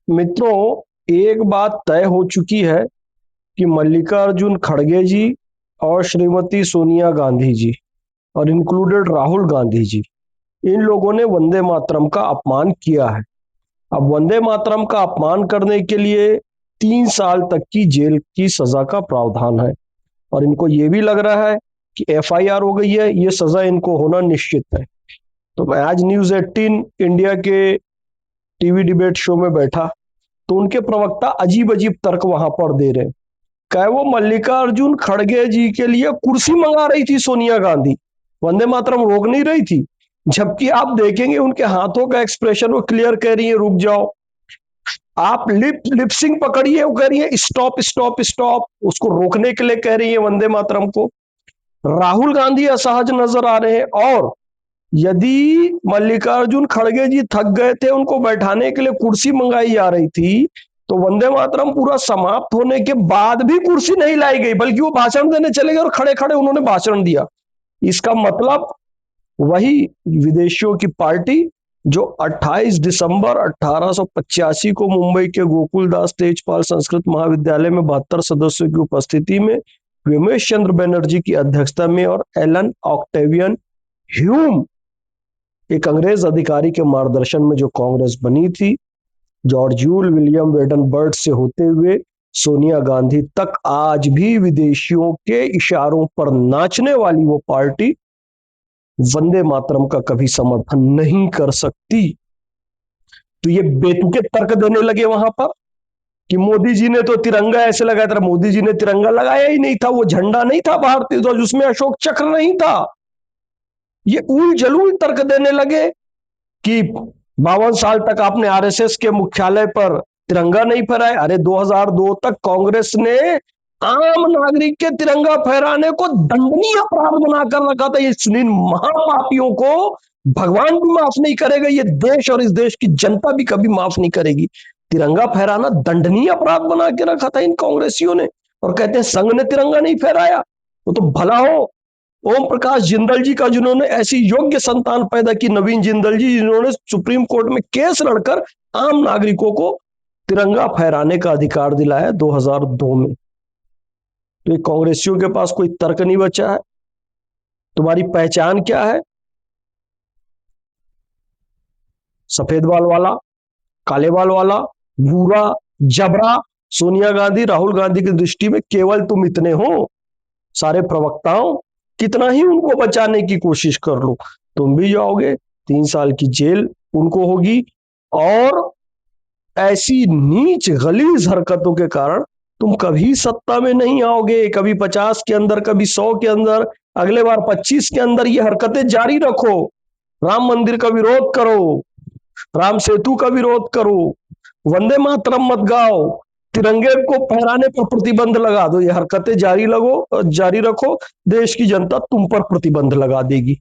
मित्रों, एक बात तय हो चुकी है कि मल्लिकार्जुन खड़गे जी और श्रीमती सोनिया गांधी जी और इंक्लूडेड राहुल गांधी जी, इन लोगों ने वंदे मातरम का अपमान किया है। अब वंदे मातरम का अपमान करने के लिए 3 साल तक की जेल की सजा का प्रावधान है और इनको ये भी लग रहा है कि एफआईआर हो गई है, ये सजा इनको होना निश्चित है। तो मैं आज न्यूज 18 इंडिया के टीवी डिबेट शो में बैठा तो उनके प्रवक्ता अजीब अजीब तर्क वहां पर दे रहे हैं। क्या वो मल्लिकार्जुन खड़गे जी के लिए कुर्सी मंगा रही थी सोनिया गांधी, वंदे मातरम रोक नहीं रही थी? जबकि आप देखेंगे उनके हाथों का एक्सप्रेशन, वो क्लियर कह रही है रुक जाओ। आप लिपसिंग पकड़िए, वो कह रही है स्टॉप स्टॉप स्टॉप, उसको रोकने के लिए कह रही है वंदे मातरम को। राहुल गांधी असहज नजर आ रहे हैं और यदि मल्लिकार्जुन खड़गे जी थक गए थे, उनको बैठाने के लिए कुर्सी मंगाई जा रही थी, तो वंदे मातरम पूरा समाप्त होने के बाद भी कुर्सी नहीं लाई गई, बल्कि वो भाषण देने चले गए और खड़े खड़े उन्होंने भाषण दिया। इसका मतलब वही विदेशियों की पार्टी जो 28 दिसंबर 1885 को मुंबई के गोकुलदास तेजपाल संस्कृत महाविद्यालय में 72 सदस्यों की उपस्थिति में विमेश चंद्र बनर्जी की अध्यक्षता में और एलन ऑक्टेवियन ह्यूम, एक अंग्रेज अधिकारी के मार्गदर्शन में जो कांग्रेस बनी थी, George Yule William Whedon bird से होते हुए सोनिया गांधी तक, आज भी विदेशियों के इशारों पर नाचने वाली वो पार्टी वंदे मातरम का कभी समर्थन नहीं कर सकती। तो ये बेतुके तर्क देने लगे वहां पर कि मोदी जी ने तो तिरंगा ऐसे लगाया था। मोदी जी ने तिरंगा लगाया ही नहीं था, वो झंडा नहीं था भारतीय ध्वज, उसमें अशोक चक्र नहीं था। ये उल जलूल तर्क देने लगे कि 52 साल तक आपने आरएसएस के मुख्यालय पर तिरंगा नहीं फहराया। अरे 2002 तक कांग्रेस ने आम नागरिक के तिरंगा फहराने को दंडनीय अपराध बनाकर रखा था। ये सुनील महापापियों को भगवान भी माफ नहीं करेगा, ये देश और इस देश की जनता भी कभी माफ नहीं करेगी। तिरंगा फहराना दंडनीय अपराध बना के रखा था इन कांग्रेसियों ने, और कहते हैं संघ ने तिरंगा नहीं फहराया। वो तो भला हो ओम प्रकाश जिंदल जी का, जिन्होंने ऐसी योग्य संतान पैदा की, नवीन जिंदल जी, जिन्होंने सुप्रीम कोर्ट में केस लड़कर आम नागरिकों को तिरंगा फहराने का अधिकार दिलाया 2002 में। तो ये कांग्रेसियों के पास कोई तर्क नहीं बचा है। तुम्हारी पहचान क्या है? सफेद बाल वाला, काले बाल वाला, भूरा, जबरा? सोनिया गांधी राहुल गांधी की दृष्टि में केवल तुम इतने हो। सारे प्रवक्ताओं, कितना ही उनको बचाने की कोशिश कर लो, तुम भी जाओगे। 3 साल की जेल उनको होगी और ऐसी नीच गलीज हरकतों के कारण तुम कभी सत्ता में नहीं आओगे। कभी 50 के अंदर, कभी 100 के अंदर, अगले बार 25 के अंदर ये हरकतें जारी रखो। राम मंदिर का विरोध करो, राम सेतु का विरोध करो, वंदे मातरम मत गाओ, तिरंगे को फहराने पर प्रतिबंध लगा दो। ये हरकतें जारी रखो, देश की जनता तुम पर प्रतिबंध लगा देगी।